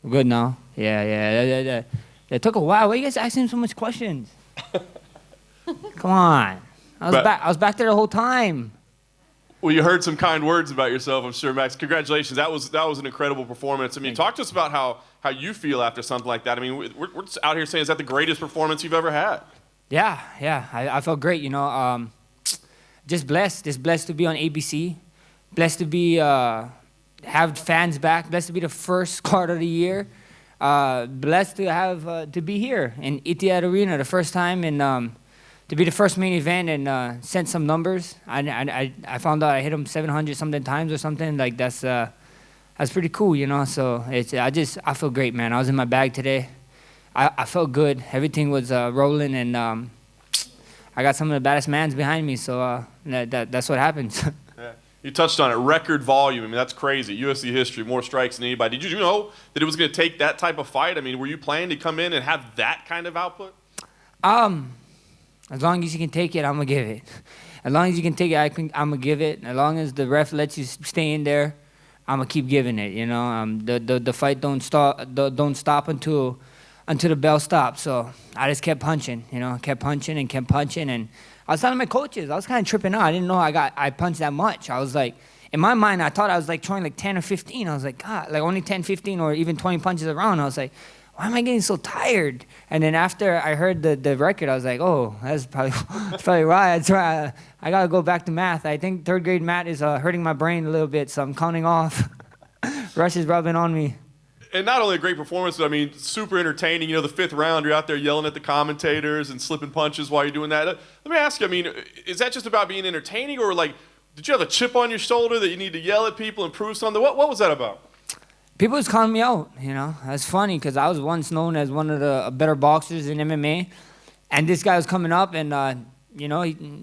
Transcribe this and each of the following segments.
Good now. Yeah. It took a while. Why are you guys asking so much questions? Come on. I was back there the whole time. Well, you heard some kind words about yourself, I'm sure, Max. Congratulations. That was an incredible performance. I mean, talk to us about how you feel after something like that. I mean, we're just out here saying, is that the greatest performance you've ever had? Yeah. I felt great, just blessed to be on ABC, blessed to be have fans back, blessed to be the first card of the year, blessed to have to be here in Etihad Arena the first time, and to be the first main event and sent some numbers. I found out I hit him 700 something times or something. Like that's pretty cool, So I feel great, man. I was in my bag today. I felt good. Everything was rolling, and I got some of the baddest mans behind me. So that's what happens. Yeah. You touched on it. Record volume. I mean, that's crazy. UFC history, more strikes than anybody. Did you know that it was going to take that type of fight? I mean, were you planning to come in and have that kind of output? As long as you can take it, I'm going to give it. As long as you can take it, I'm going to give it. As long as the ref lets you stay in there, I'm going to keep giving it, The fight don't stop until the bell stops. So I just kept punching, kept punching. And I was telling my coaches, I was kind of tripping out. I didn't know I punched that much. I was like, in my mind, I thought I was like throwing like 10 or 15. I was like, God, like only 10, 15 or even 20 punches around. I was like, why am I getting so tired? And then after I heard the record, I was like, oh, that's probably why. That's right. I got to go back to math. I think third grade math is hurting my brain a little bit, so I'm counting off. Rush is rubbing on me. And not only a great performance, but I mean, super entertaining. The fifth round, you're out there yelling at the commentators and slipping punches while you're doing that. Let me ask you, I mean, is that just about being entertaining, or like, did you have a chip on your shoulder that you need to yell at people and prove something? What was that about? People was calling me out, That's funny because I was once known as one of the better boxers in MMA. And this guy was coming up and, he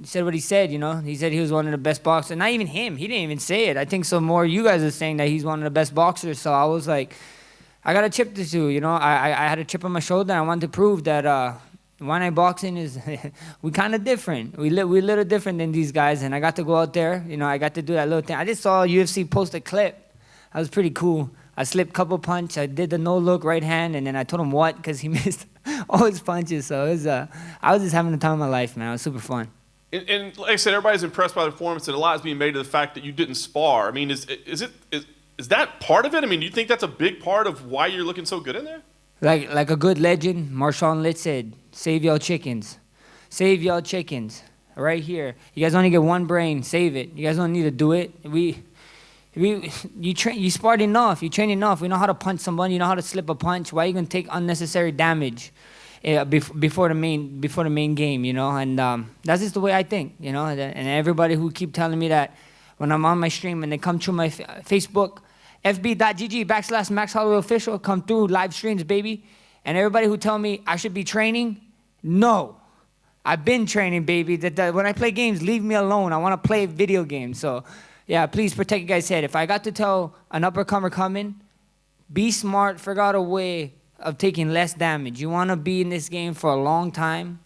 said what he said, He said he was one of the best boxers. Not even him. He didn't even say it. I think some more you guys are saying that he's one of the best boxers. So I was like, I got a chip to do, I had a chip on my shoulder, and I wanted to prove that One Night Boxing is, we kind of different. We a little different than these guys. And I got to go out there, I got to do that little thing. I just saw UFC post a clip. That was pretty cool. I slipped a couple punch. I did the no-look right hand, and then I told him what because he missed all his punches. So it was, I was just having the time of my life, man. It was super fun. And like I said, everybody's impressed by the performance, and a lot is being made of the fact that you didn't spar. I mean, is that part of it? I mean, do you think that's a big part of why you're looking so good in there? Like a good legend, Marshawn Litz said, save your chickens. Save your chickens. Right here. You guys only get one brain. Save it. You guys don't need to do it. You sparred enough. You train enough. We know how to punch somebody. You know how to slip a punch. Why are you going to take unnecessary damage before the main game, And that's just the way I think, And everybody who keep telling me that when I'm on my stream and they come through my Facebook, fb.gg/Max Holloway Official, come through live streams, baby. And everybody who tell me I should be training, no. I've been training, baby. When I play games, leave me alone. I want to play video games. So, yeah, please protect your guys' head. If I got to tell an uppercomer coming, be smart, figure out a way of taking less damage. You want to be in this game for a long time.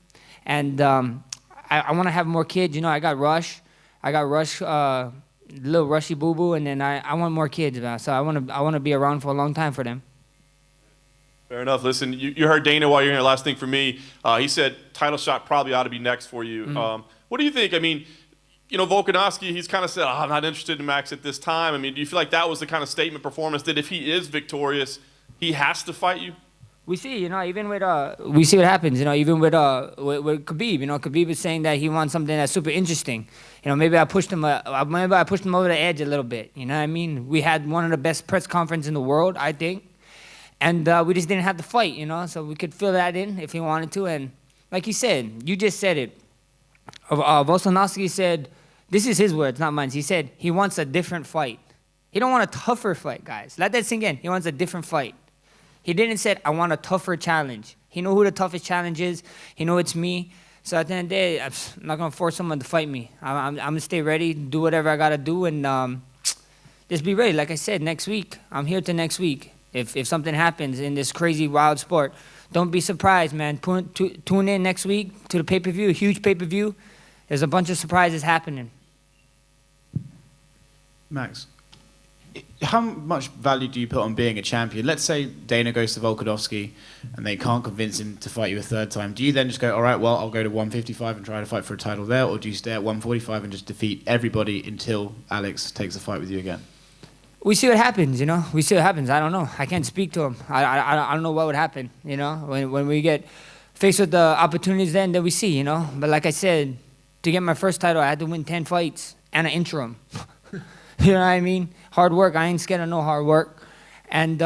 And I want to have more kids. I got Rush. Little Rushy Boo Boo, and then I want more kids, man. So I want to be around for a long time for them. Fair enough. Listen, you heard Dana while you're here. Last thing for me, he said title shot probably ought to be next for you. Mm-hmm. What do you think? I mean, Volkanovski, he's kind of said, I'm not interested in Max at this time. I mean, do you feel like that was the kind of statement performance that if he is victorious, he has to fight you? We see, even with we see what happens, even with Khabib, Khabib is saying that he wants something that's super interesting. Maybe I pushed him over the edge a little bit. You know what I mean? We had one of the best press conferences in the world, I think, and we just didn't have the fight, so we could fill that in if he wanted to. And like you said, you just said it. Volkanovski said, this is his words, not mine. He said he wants a different fight. He don't want a tougher fight, guys. Let that sink in. He wants a different fight. He didn't say, I want a tougher challenge. He knew who the toughest challenge is. He knew it's me. So at the end of the day, I'm not going to force someone to fight me. I'm going to stay ready, do whatever I got to do, and just be ready. Like I said, next week, I'm here till next week. If something happens in this crazy, wild sport, don't be surprised, man. Tune in next week to the pay-per-view, a huge pay-per-view. There's a bunch of surprises happening. Max, how much value do you put on being a champion? Let's say Dana goes to Volkanovski and they can't convince him to fight you a third time. Do you then just go, all right, well, I'll go to 155 and try to fight for a title there? Or do you stay at 145 and just defeat everybody until Alex takes a fight with you again? We see what happens, you know. We see what happens. I don't know. I can't speak to him. I don't know what would happen, you know. When we get faced with the opportunities then we see, you know. But like I said, to get my first title, I had to win 10 fights and an interim. You know what I mean? Hard work. I ain't scared of no hard work. And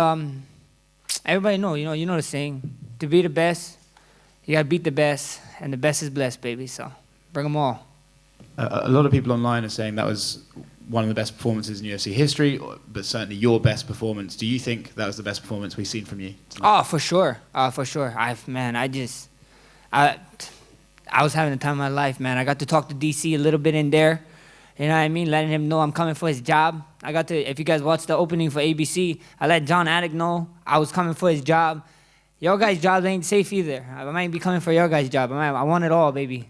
everybody know, you know the saying, to be the best, you got to beat the best, and the best is blessed, baby. So bring them all. A lot of people online are saying that was one of the best performances in UFC history, but certainly your best performance. Do you think that was the best performance we've seen from you tonight? Oh, for sure. For sure. I was having the time of my life, man. I got to talk to DC a little bit in there. You know what I mean? Letting him know I'm coming for his job. I got to, if you guys watched the opening for ABC, I let John Attic know I was coming for his job. Your guys' jobs ain't safe either. I might be coming for your guys' job. I want it all, baby.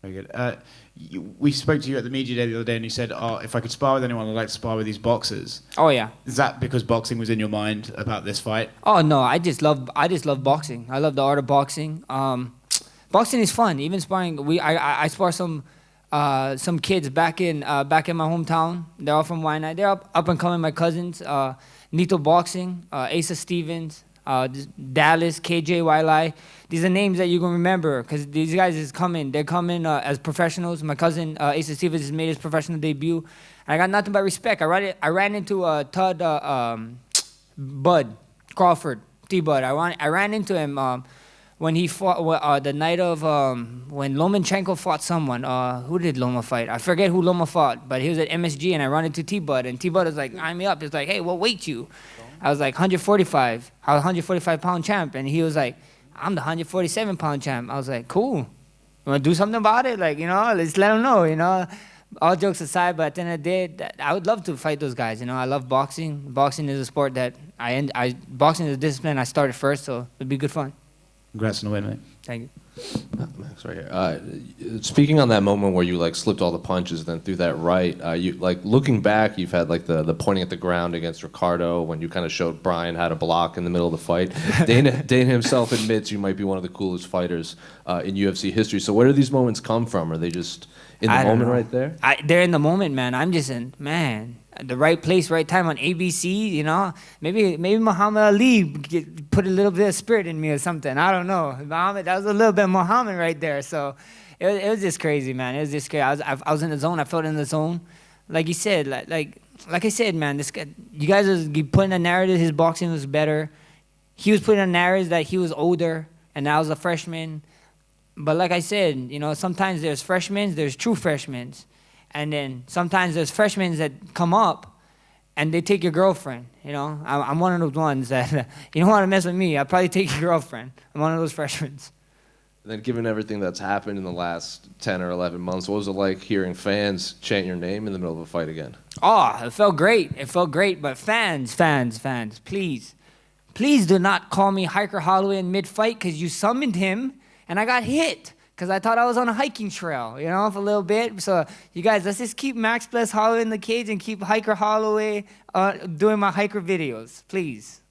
Very good. We spoke to you at the media day the other day, and you said, "Oh, if I could spar with anyone, I'd like to spar with these boxers." Oh yeah. Is that because boxing was in your mind about this fight? Oh no, I just love boxing. I love the art of boxing. Boxing is fun. Even sparring, I spar some kids back in my hometown. They're all from Wynite. They're up and coming. My cousins, Nito Boxing, Asa Stevens, Dallas, KJ Wiley. These are names that you're going to remember because these guys is coming. They're coming as professionals. My cousin, Asa Stevens, has made his professional debut. And I got nothing but respect. I ran into Todd Bud Crawford, T-Bud. I ran into him when he fought the night of when Lomachenko fought someone. Who did Loma fight? I forget who Loma fought, but he was at MSG, and I ran into T-Bud. And T-Bud was like, eyeing me up. He's like, hey, what weight you? I was like, 145. I was 145-pound champ. And he was like, I'm the 147-pound champ. I was like, cool. You want to do something about it? Like, let's let them know, All jokes aside, but at the end of the day, I would love to fight those guys. I love boxing. Boxing is a sport that boxing is a discipline I started first, so it'd be good fun. Congrats on the win, mate. Thank you. Max, right here. Speaking on that moment where you slipped all the punches, then threw that right. You looking back, you've had the pointing at the ground against Ricardo when you kind of showed Brian how to block in the middle of the fight. Dana himself admits you might be one of the coolest fighters in UFC history. So where do these moments come from? Are they just in the moment right there? They're in the moment, man. I'm just the right place, right time on ABC, Maybe Muhammad Ali put a little bit of spirit in me or something. I don't know. Muhammad, that was a little bit of Muhammad right there. So it was just crazy, man. It was just crazy. I was in the zone. I felt in the zone. Like you said, like I said, man, this guy, you guys are putting a narrative his boxing was better. He was putting a narrative that he was older and I was a freshman. But like I said, sometimes there's freshmen, there's true freshmen. And then sometimes there's freshmen that come up and they take your girlfriend, I'm one of those ones that, you don't want to mess with me, I'll probably take your girlfriend. I'm one of those freshmen. And then given everything that's happened in the last 10 or 11 months, what was it like hearing fans chant your name in the middle of a fight again? Oh, it felt great. But fans, please do not call me Hiker Holloway in mid-fight because you summoned him and I got hit. Because I thought I was on a hiking trail, for a little bit. So, you guys, let's just keep Max Bless Holloway in the cage and keep Hiker Holloway doing my hiker videos, please.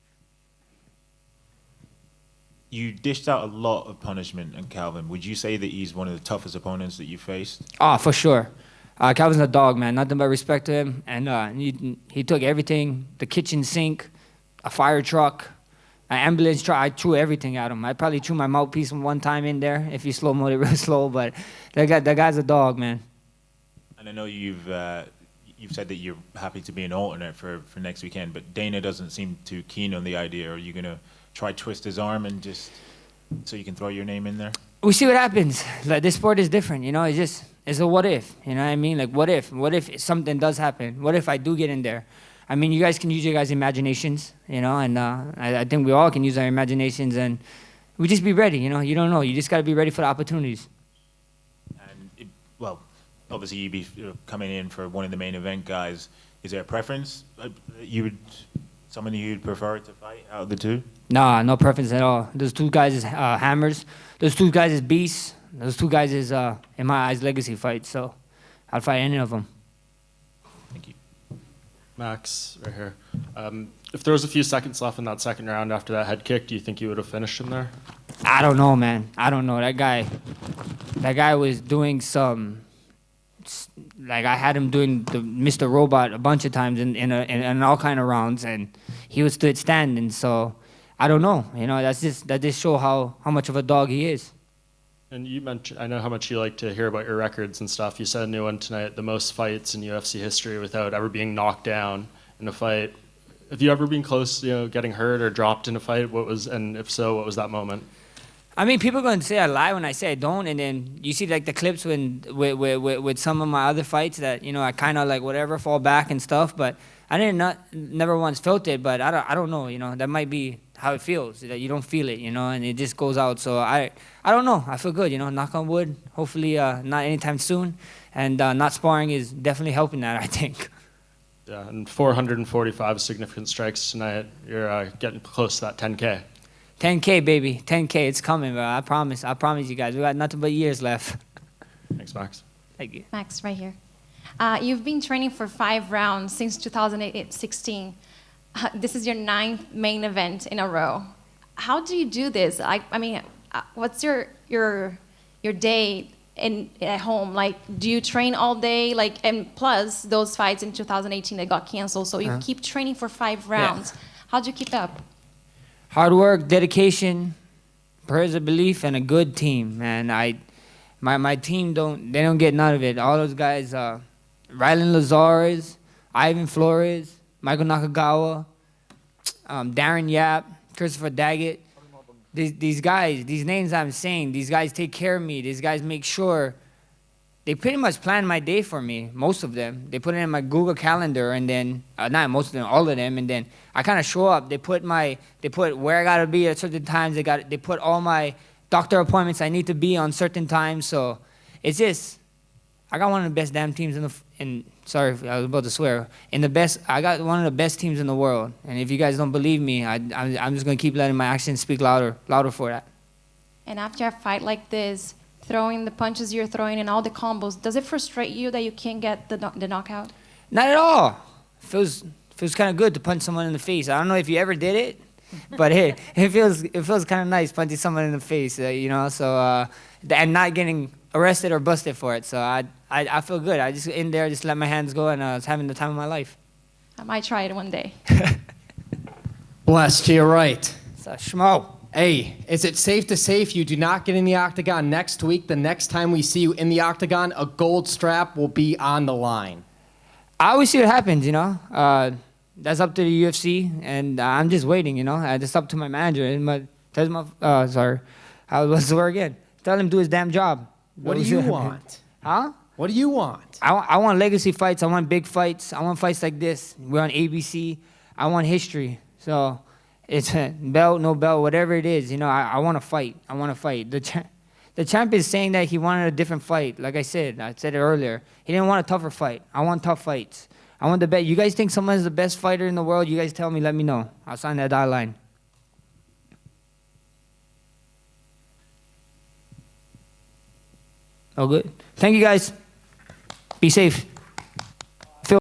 You dished out a lot of punishment on Calvin. Would you say that he's one of the toughest opponents that you faced? Oh, for sure. Calvin's a dog, man. Nothing but respect to him. And he took everything, the kitchen sink, a fire truck, an ambulance truck. I threw everything at him. I probably threw my mouthpiece one time in there if you slow-mo it real slow, but that guy's a dog, man. And I know you've said that you're happy to be an alternate for next weekend, but Dana doesn't seem too keen on the idea. Are you going to try twist his arm and just so you can throw your name in there? We see what happens. This sport is different, it's a what if, you know what I mean? What if something does happen? What if I do get in there? I mean, you guys can use your guys' imaginations, and I think we all can use our imaginations, and we just be ready, you don't know. You just got to be ready for the opportunities. And, obviously you'd be coming in for one of the main event guys. Is there a preference? Someone you'd prefer to fight out of the two? Nah, no preference at all. Those two guys is hammers. Those two guys is beasts. Those two guys is, in my eyes, legacy fights, so I'd fight any of them. Thank you. Max, right here. If there was a few seconds left in that second round after that head kick, do you think you would have finished him there? I don't know, man. I don't know. That guy was doing some, like I had him doing the Mr. Robot a bunch of times in all kind of rounds, and he was stood standing. So I don't know. You know, that just show how much of a dog he is. And you mentioned, I know how much you like to hear about your records and stuff. You said a new one tonight, the most fights in UFC history without ever being knocked down in a fight. Have you ever been close to getting hurt or dropped in a fight? And if so, what was that moment? I mean, people are going to say I lie when I say I don't, and then you see like the clips with some of my other fights that I kind of like whatever fall back and stuff, but I never once felt it. But I don't know, that might be how it feels, that you don't feel it, and it just goes out. So I don't know. I feel good, knock on wood. Hopefully not anytime soon, and not sparring is definitely helping that, I think. Yeah, and 445 significant strikes tonight. You're getting close to that 10K. 10K, baby. 10K. It's coming, bro. I promise. I promise you guys. We got nothing but years left. Thanks, Max. Thank you. Max, right here. You've been training for 5 rounds since 2016. This is your 9th main event in a row. How do you do this? I mean, what's your day at home? Like, do you train all day? Like, and plus those fights in 2018 that got canceled, so you keep training for 5 rounds. Yeah. How do you keep up? Hard work, dedication, prayers of belief, and a good team. Man, my team don't get none of it. All those guys, Rylan Lazarez, Ivan Flores, Michael Nakagawa, Darren Yap, Christopher Daggett. These guys, these names I'm saying, these guys take care of me. These guys make sure. They pretty much plan my day for me, most of them. They put it in my Google Calendar, and then, not most of them, all of them, and then I kind of show up. They put where I got to be at certain times. They put all my doctor appointments I need to be on certain times. So it's just, I got one of the best damn teams sorry, I was about to swear. I got one of the best teams in the world. And if you guys don't believe me, I'm just going to keep letting my actions speak louder for that. And after a fight like this, throwing the punches you're throwing and all the combos, does it frustrate you that you can't get the knockout? Not at all. Feels kind of good to punch someone in the face. I don't know if you ever did it, but hey, it feels kind of nice punching someone in the face, So and not getting arrested or busted for it. So I feel good. I just in there, just let my hands go, and I was having the time of my life. I might try it one day. Bless to your right. It's a schmo. Hey, is it safe to say if you do not get in the octagon next week, the next time we see you in the octagon, a gold strap will be on the line? I always see what happens, That's up to the UFC, and I'm just waiting, It's up to my manager. And what's the word again? Tell him to do his damn job. What do you want? Huh? What do you want? I want legacy fights. I want big fights. I want fights like this. We're on ABC. I want history. So it's belt, no belt, whatever it is. I want to fight. I want to fight. The champ is saying that he wanted a different fight. Like I said it earlier. He didn't want a tougher fight. I want tough fights. I want the best. You guys think someone's the best fighter in the world? You guys tell me. Let me know. I'll sign that dotted line. Oh, good. Thank you, guys. Be safe.